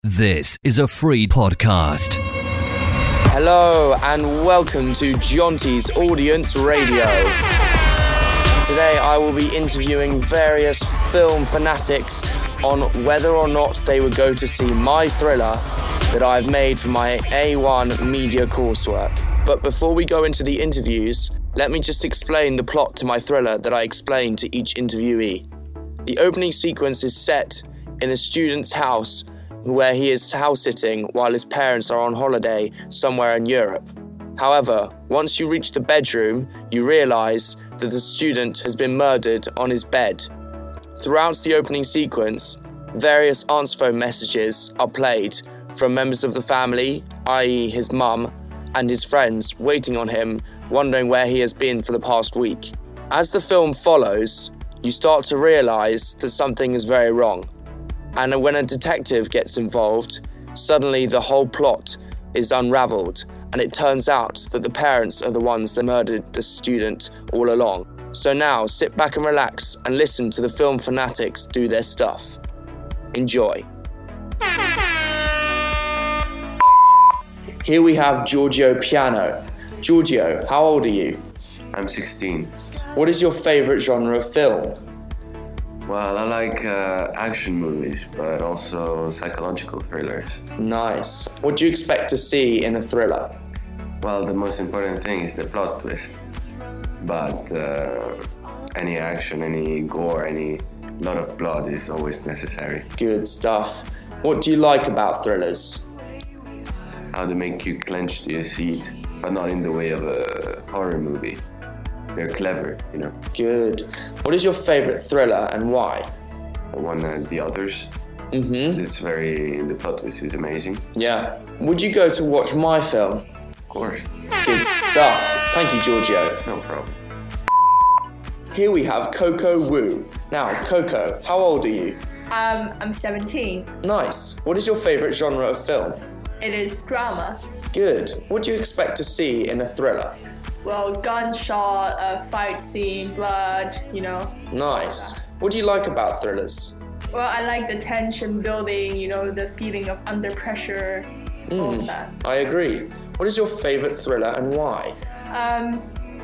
This is a free podcast. Hello and welcome to Jonty's Audience Radio. Today I will be interviewing various film fanatics on whether or not they would go to see my thriller that I've made for my A1 media coursework. But before we go into the interviews, let me just explain the plot to my thriller that I explain to each interviewee. The opening sequence is set in a student's house where he is house-sitting while his parents are on holiday somewhere in Europe. However, once you reach the bedroom, you realise that the student has been murdered on his bed. Throughout the opening sequence, various answer phone messages are played from members of the family, i.e. his mum, and his friends waiting on him, wondering where he has been for the past week. As the film follows, you start to realise that something is very wrong. And when a detective gets involved, suddenly the whole plot is unravelled, and it turns out that the parents are the ones that murdered the student all along. So now, sit back and relax and listen to the film fanatics do their stuff. Enjoy. Here we have Giorgio Piano. Giorgio, how old are you? I'm 16. What is your favourite genre of film? Well, I like action movies, but also psychological thrillers. Nice. What do you expect to see in a thriller? Well, the most important thing is the plot twist. But any action, any gore, any lot of blood is always necessary. Good stuff. What do you like about thrillers? How they make you clench to your seat, but not in the way of a horror movie. They're clever, you know. Good. What is your favourite thriller and why? The one and the others. The plot twist is amazing. Yeah. Would you go to watch my film? Of course. Good stuff. Thank you, Giorgio. No problem. Here we have Coco Wu. Now, Coco, how old are you? I'm 17. Nice. What is your favourite genre of film? It is drama. Good. What do you expect to see in a thriller? Well, gunshot, a fight scene, blood, you know. Nice. What do you like about thrillers? Well, I like the tension building, you know, the feeling of under pressure, all of that. I agree. What is your favourite thriller and why? I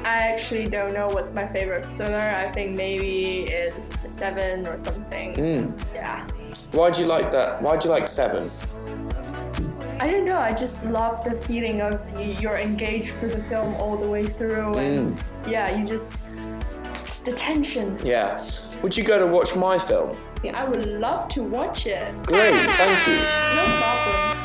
actually don't know what's my favorite thriller. I think maybe it's Seven or something. Yeah. Why do you like that? Why do you like Seven? I don't know, I just love the feeling of you're engaged for the film all the way through and the tension. Yeah. Would you go to watch my film? Yeah, I would love to watch it. Great, thank you. No problem.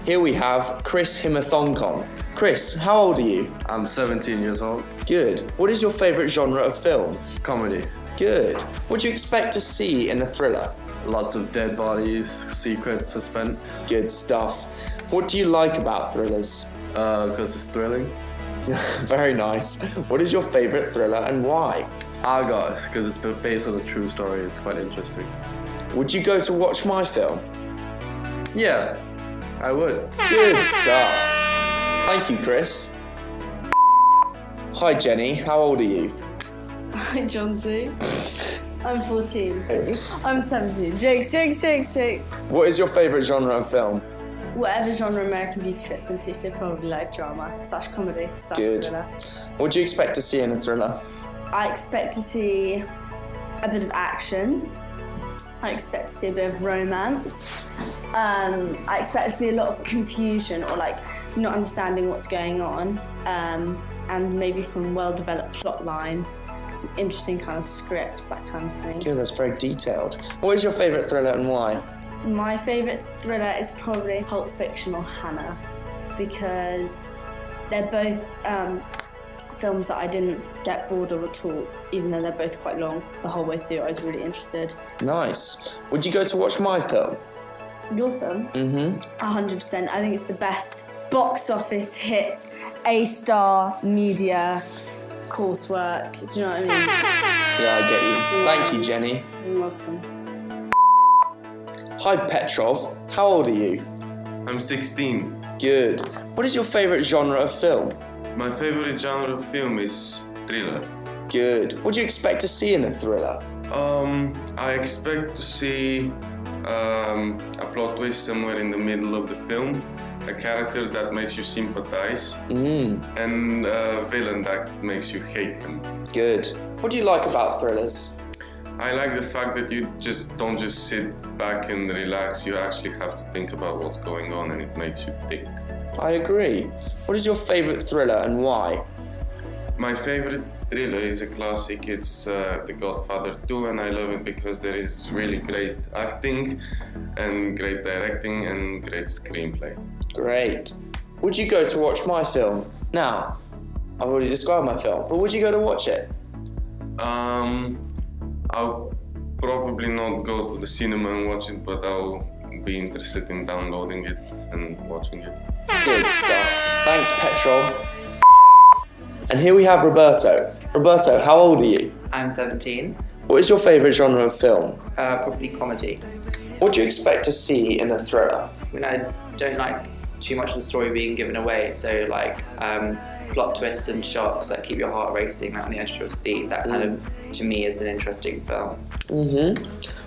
Here we have Chris Himathongkon. Chris, how old are you? I'm 17 years old. Good. What is your favourite genre of film? Comedy. Good. What do you expect to see in a thriller? Lots of dead bodies, secret, suspense. Good stuff. What do you like about thrillers? Because it's thrilling. Very nice. What is your favourite thriller and why? Argos, because it's based on a true story. It's quite interesting. Would you go to watch my film? Yeah, I would. Good stuff. Thank you, Chris. Hi, Jenny. How old are you? Hi, Jonty. I'm 14. I'm 17. Jokes. What is your favourite genre of film? Whatever genre American Beauty fits into, so probably like drama / comedy / Good. thriller. What do you expect to see in a thriller? I expect to see a bit of action. I expect to see a bit of romance. I expect there to be a lot of confusion or like not understanding what's going on, and maybe some well-developed plot lines. Some interesting kind of scripts, that kind of thing. Good, that's very detailed. What is your favourite thriller and why? My favourite thriller is probably Pulp Fiction or Hannah, because they're both films that I didn't get bored of at all, even though they're both quite long. The whole way through I was really interested. Nice. Would you go to watch my film? Your film? 100%. I think it's the best box office hit, A-star media coursework. Do you know what I mean? Yeah, I get you. Thank you, Jenny. You're welcome. Hi, Petrov. How old are you? I'm 16. Good. What is your favourite genre of film? My favorite genre of film is thriller. Good. What do you expect to see in a thriller? I expect to see a plot twist somewhere in the middle of the film, a character that makes you sympathize, and a villain that makes you hate him. Good. What do you like about thrillers? I like the fact that you don't just sit back and relax, you actually have to think about what's going on and it makes you think. I agree. What is your favourite thriller and why? My favorite thriller is a classic, it's The Godfather 2, and I love it because there is really great acting and great directing and great screenplay. Great. Would you go to watch my film? Now, I've already described my film, but would you go to watch it? I'll probably not go to the cinema and watch it, but I'll be interested in downloading it and watching it. Good stuff. Thanks, Petrov. And here we have Roberto. Roberto, how old are you? I'm 17. What is your favourite genre of film? Probably comedy. What do you expect to see in a thriller? I mean, I don't like too much of the story being given away, so like plot twists and shocks that keep your heart racing like on the edge of your seat. That kind of, to me, is an interesting film.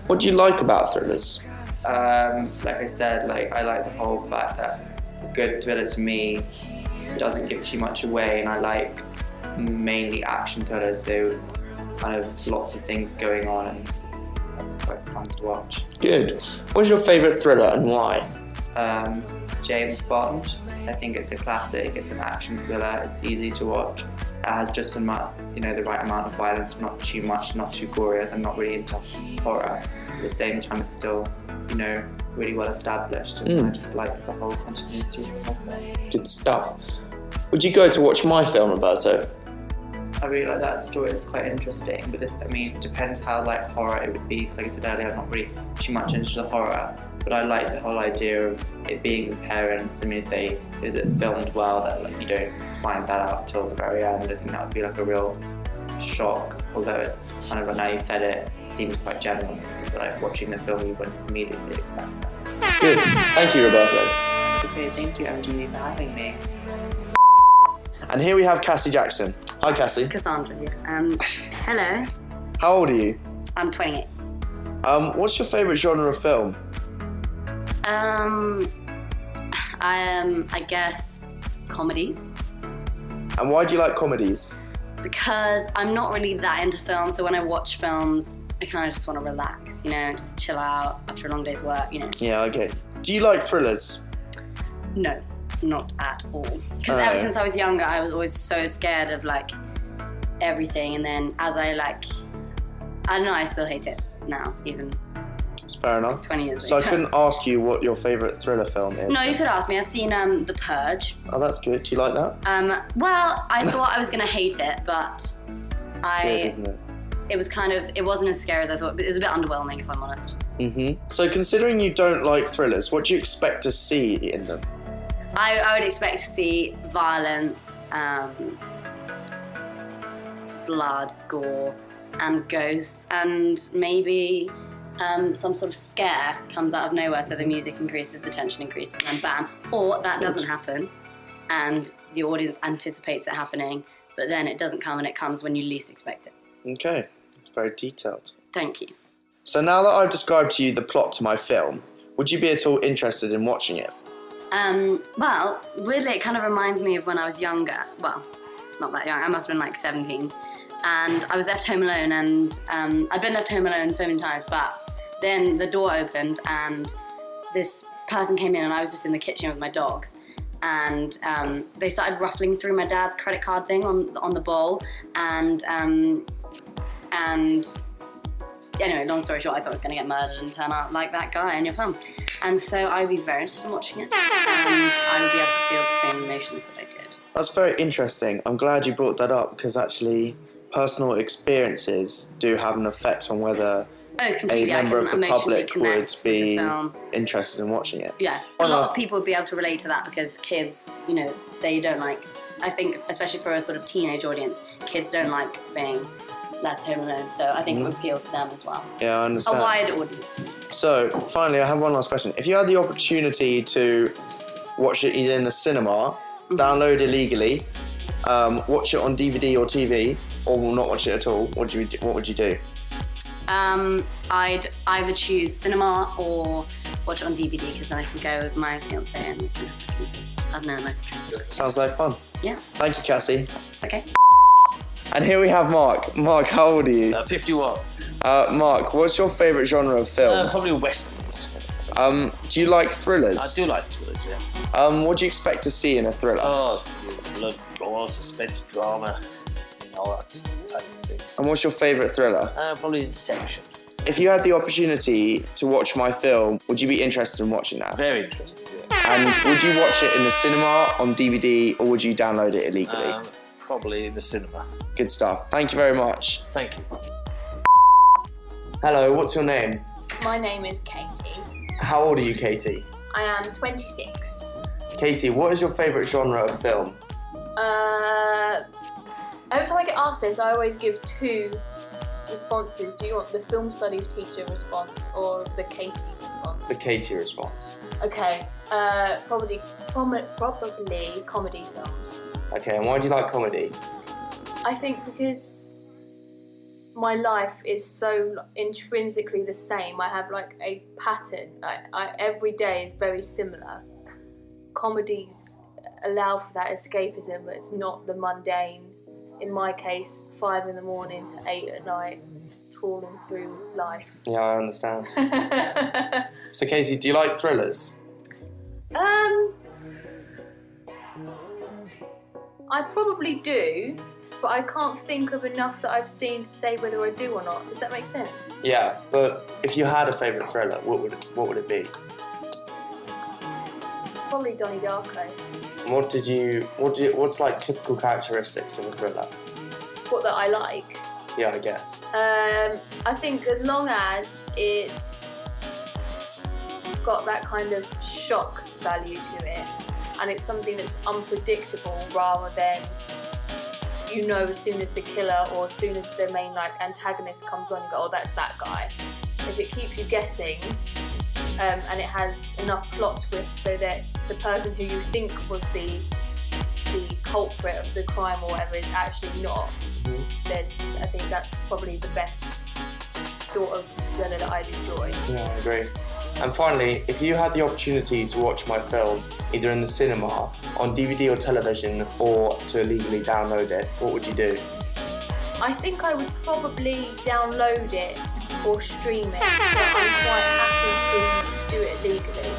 What do you like about thrillers? Like I said, like I like the whole fact that a good thriller to me doesn't give too much away, and I like mainly action thrillers, so kind of lots of things going on, and that's quite fun to watch. Good. What is your favourite thriller and why? James Bond. I think it's a classic. It's an action thriller. It's easy to watch. It has just the right amount of violence, not too much, not too gory, as I'm not really into horror. At the same time, it's still, really well established, and I just like the whole continuity of it. Good stuff. Would you go to watch my film, Roberto? I really like that story. It's quite interesting, but it depends how like horror it would be. Because like I said earlier, I'm not really too much into the horror, but I like the whole idea of it being the parents. I mean, is it filmed well that like you don't find that out till the very end? I think that would be like a real shock. Although it's kind of like, now you said it, seems quite general. But like watching the film, you wouldn't immediately expect that. Good. Thank you, Roberto. It's okay. Thank you, MG, for having me. And here we have Cassie Jackson. Hi, Cassie. Cassandra here. Hello. How old are you? I'm 28. What's your favourite genre of film? I guess comedies. And why do you like comedies? Because I'm not really that into films, so when I watch films, I kind of just want to relax, just chill out after a long day's work, Yeah, okay. Do you like thrillers? No, not at all. Because ever since I was younger, I was always so scared of like everything, and then as I don't know, I still hate it now, even. It's fair enough. 20 years So later. I couldn't ask you what your favourite thriller film is? No, you could ask me. I've seen The Purge. Oh, that's good. Do you like that? Well, I thought I was going to hate it, but It's good, isn't it? It wasn't as scary as I thought, but it was a bit underwhelming, if I'm honest. So considering you don't like thrillers, what do you expect to see in them? I would expect to see violence, blood, gore, and ghosts, and maybe some sort of scare comes out of nowhere, so the music increases, the tension increases, and bam. Or that doesn't happen, and the audience anticipates it happening, but then it doesn't come, and it comes when you least expect it. Okay, it's very detailed. Thank you. So now that I've described to you the plot to my film, would you be at all interested in watching it? Well, weirdly, it kind of reminds me of when I was younger. Well, not that young. I must have been like 17. And I was left home alone, and I'd been left home alone so many times, but then the door opened and this person came in, and I was just in the kitchen with my dogs, and they started ruffling through my dad's credit card thing on the bowl, and anyway, long story short, I thought I was going to get murdered and turn out like that guy in your film. And so I would be very interested in watching it, and I would be able to feel the same emotions that I did. That's very interesting. I'm glad you brought that up, because actually personal experiences do have an effect on whether a member of the public would be interested in watching it. Yeah, a lot of people would be able to relate to that, because kids, they don't like, I think, especially for a sort of teenage audience, kids don't like being left home alone, so I think it would appeal to them as well. Yeah, I understand. A wide audience. So, finally, I have one last question. If you had the opportunity to watch it either in the cinema, download illegally, watch it on DVD or TV, or not watch it at all, what would you do? I'd either choose cinema or watch it on DVD because then I can go with my fiance and I don't know, a nice trip. Sounds like fun. Yeah, Thank you, Cassie. it's okay. And here we have Mark. Mark, how old are you? 51. Mark, what's your favourite genre of film? Probably westerns. Do you like thrillers? I do like thrillers, yeah. What do you expect to see in a thriller? Oh, blood, gore, suspense, drama, all that type of thing. And what's your favourite thriller? Probably Inception. If you had the opportunity to watch my film, would you be interested in watching that? Very interesting, yeah. And would you watch it in the cinema, on DVD, or would you download it illegally? Probably in the cinema. Good stuff. Thank you very much. Thank you. Hello, what's your name? My name is Katie. How old are you, Katie? I am 26. Katie, what is your favourite genre of film? Every time I get asked this, I always give two responses. Do you want the film studies teacher response or the Katie response? The Katie response. Okay, probably comedy films. Okay, and why do you like comedy? I think because my life is so intrinsically the same. I have like a pattern. Every day is very similar. Comedies allow for that escapism. It's not the mundane. In my case, 5 in the morning to 8 at night, trawling through life. Yeah, I understand. So, Katie, do you like thrillers? I probably do, but I can't think of enough that I've seen to say whether I do or not. Does that make sense? Yeah, but if you had a favourite thriller, what would it be? Probably Donnie Darko. And what's like typical characteristics of a thriller? What that I like. Yeah, I guess. I think as long as it's got that kind of shock value to it, and it's something that's unpredictable rather than, you know, as soon as the killer or as soon as the main like antagonist comes on, you go, oh, that's that guy. If it keeps you guessing, and it has enough plot twist so that the person who you think was the culprit of the crime or whatever is actually not, then I think that's probably the best sort of thriller that I'd enjoy. Yeah, I agree. And finally, if you had the opportunity to watch my film either in the cinema, on DVD or television, or to illegally download it, what would you do? I think I would probably download it or stream it, but I'm quite happy to do it legally.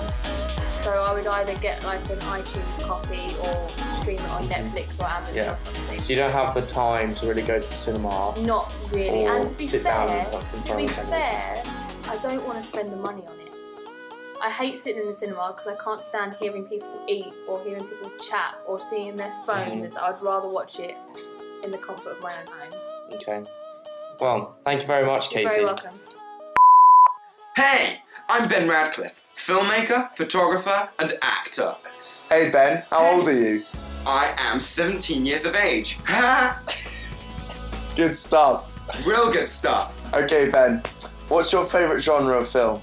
So I would either get like an iTunes copy or stream it on Netflix or Amazon or something. So you don't have the time to really go to the cinema? Not really. Or and to be sit fair, down in front of I don't want to spend the money on it. I hate sitting in the cinema because I can't stand hearing people eat or hearing people chat or seeing their phones. I'd rather watch it in the comfort of my own home. Okay. Well, thank you very much, Katie. You're very welcome. Hey, I'm Ben Radcliffe, filmmaker, photographer, and actor. Hey Ben, how old are you? I am 17 years of age. Good stuff. Real good stuff. Okay, Ben, what's your favourite genre of film?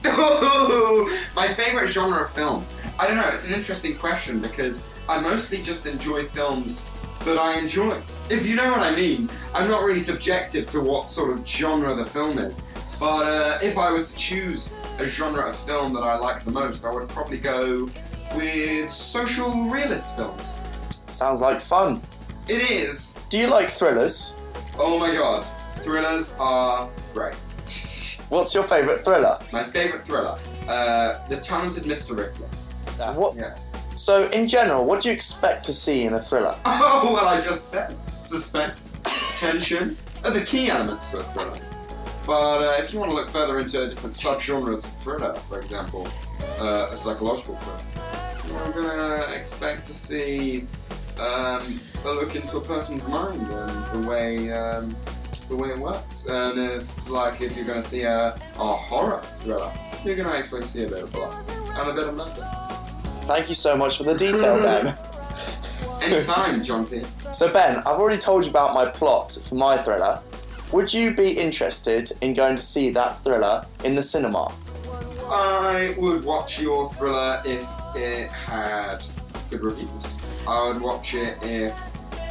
My favourite genre of film? I don't know, it's an interesting question because I mostly just enjoy films that I enjoy. If you know what I mean, I'm not really subjective to what sort of genre the film is. But if I was to choose a genre of film that I like the most, I would probably go with social realist films. Sounds like fun. It is. Do you like thrillers? Oh my god, thrillers are great. What's your favourite thriller? My favourite thriller, The Talented Mr. Ripley. What? Yeah. So, in general, what do you expect to see in a thriller? Oh, well, I just said suspense, tension, are the key elements to a thriller. But if you want to look further into different subgenres of thriller, for example, a psychological thriller, you're gonna expect to see a look into a person's mind and the way it works. And if you're gonna see a horror thriller, you're gonna expect to see a bit of blood and a bit of murder. Thank you so much for the detail, Ben. Anytime, Jonty. So Ben, I've already told you about my plot for my thriller. Would you be interested in going to see that thriller in the cinema? I would watch your thriller if it had good reviews. I would watch it if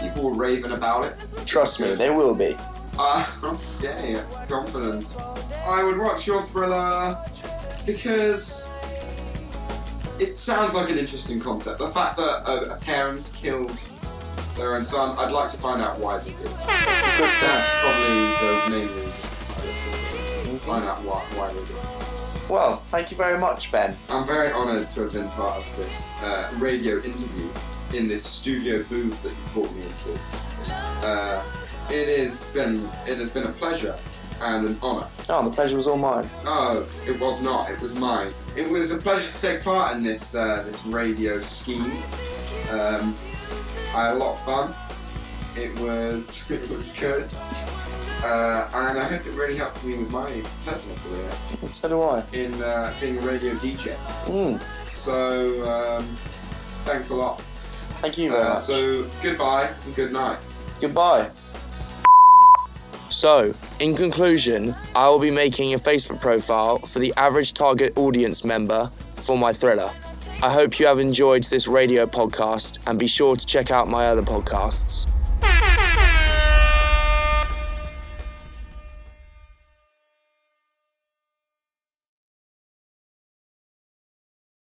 people were raving about it. Trust me, they will be. Okay, that's confident. I would watch your thriller because it sounds like an interesting concept. The fact that a parent killed their own son, I'd like to find out why they did. That's probably the main reason. Find out why they did. Well, thank you very much, Ben. I'm very honoured to have been part of this radio interview in this studio booth that you brought me into. It has been a pleasure and an honour. Oh, the pleasure was all mine. Oh, it was not. It was mine. It was a pleasure to take part in this radio scheme. I had a lot of fun. It was good. And I hope it really helped me with my personal career. And so do I. In being a radio DJ. So, thanks a lot. Thank you very much. So, goodbye and good night. Goodbye. So, in conclusion, I will be making a Facebook profile for the average target audience member for my thriller. I hope you have enjoyed this radio podcast and be sure to check out my other podcasts.